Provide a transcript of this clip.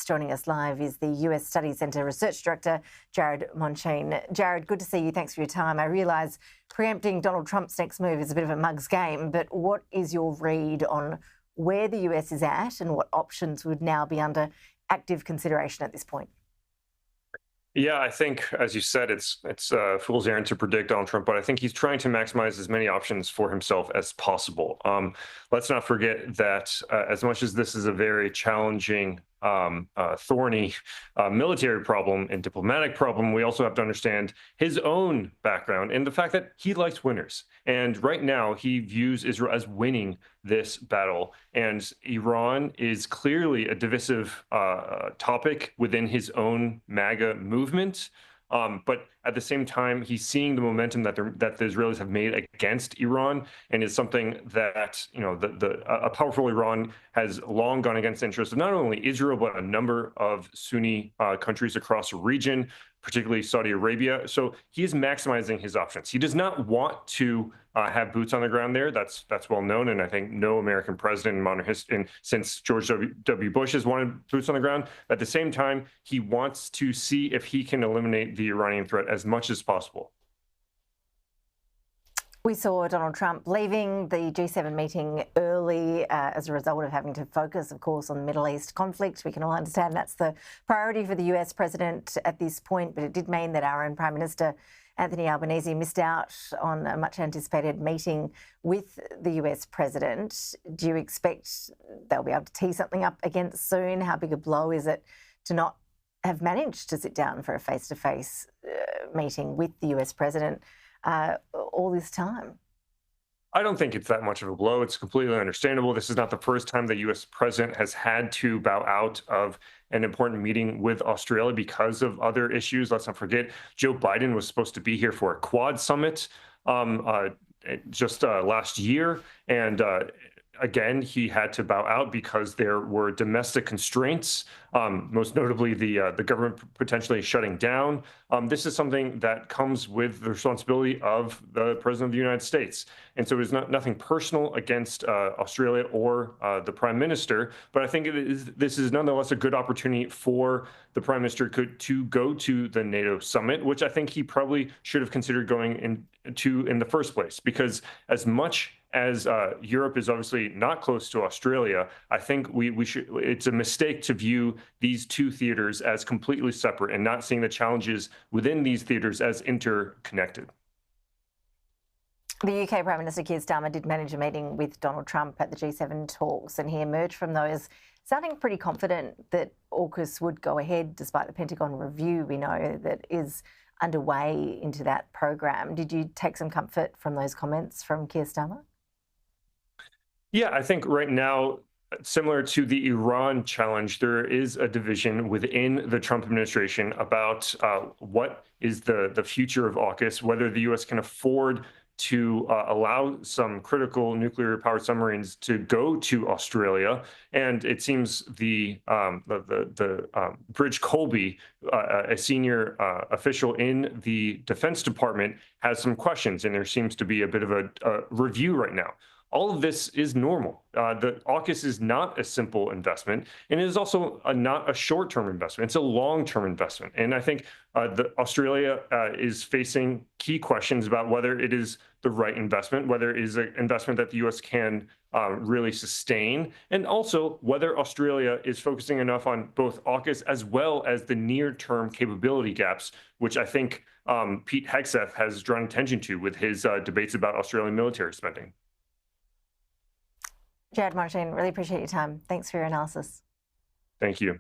Joining us live is the US Study Centre Research Director, Jared Mondschein. Jared, good to see you. Thanks for your time. I realise preempting Donald Trump's next move is a bit of a mug's game, but what is your read on where the US is at and what options would now be under active consideration at this point? Yeah, I think, as you said, it's a fool's errand to predict Donald Trump, but I think he's trying to maximize as many options for himself as possible. Let's not forget that as much as this is a very challenging, thorny military problem and diplomatic problem, we also have to understand his own background and the fact that he likes winners. And right now, he views Israel as winning this battle. And Iran is clearly a divisive topic within his own MAGA movement. But at the same time, he's seeing the momentum that the Israelis have made against Iran, and is something that a powerful Iran has long gone against the interests of not only Israel but a number of Sunni countries across the region, particularly Saudi Arabia. So he is maximizing his options. He does not want to have boots on the ground there. That's well known, and I think no American president in modern history since George W. Bush has wanted boots on the ground. At the same time, he wants to see if he can eliminate the Iranian threat as much as possible. We saw Donald Trump leaving the G7 meeting early as a result of having to focus, of course, on the Middle East conflict. We can all understand that's the priority for the US president at this point, but it did mean that our own Prime Minister, Anthony Albanese, missed out on a much anticipated meeting with the US president. Do you expect they'll be able to tee something up again soon? How big a blow is it to not have managed to sit down for a face-to-face meeting with the US president all this time? I don't think it's that much of a blow. It's completely understandable. This is not the first time the U.S. president has had to bow out of an important meeting with Australia because of other issues. Let's not forget, Joe Biden was supposed to be here for a Quad summit just last year. And again, he had to bow out because there were domestic constraints, most notably the government potentially shutting down. This is something that comes with the responsibility of the President of the United States. And so it's nothing personal against Australia or the Prime Minister, but I think this is nonetheless a good opportunity for the Prime Minister to go to the NATO summit, which I think he probably should have considered going into in the first place, because as much as Europe is obviously not close to Australia, I think we should. It's a mistake to view these two theaters as completely separate and not seeing the challenges within these theaters as interconnected. The UK Prime Minister Keir Starmer did manage a meeting with Donald Trump at the G7 talks, and he emerged from those sounding pretty confident that AUKUS would go ahead despite the Pentagon review we know that is underway into that program. Did you take some comfort from those comments from Keir Starmer? Yeah, I think right now, similar to the Iran challenge, there is a division within the Trump administration about what is the future of AUKUS, whether the U.S. can afford to allow some critical nuclear-powered submarines to go to Australia. And it seems the Bridge Colby, a senior official in the Defense Department, has some questions, and there seems to be a bit of a review right now. All of this is normal. The AUKUS is not a simple investment, and it is also not a short-term investment. It's a long-term investment. And I think Australia is facing key questions about whether it is the right investment, whether it is an investment that the U.S. can really sustain, and also whether Australia is focusing enough on both AUKUS as well as the near-term capability gaps, which I think Pete Hegseth has drawn attention to with his debates about Australian military spending. Jared Mondschein, really appreciate your time. Thanks for your analysis. Thank you.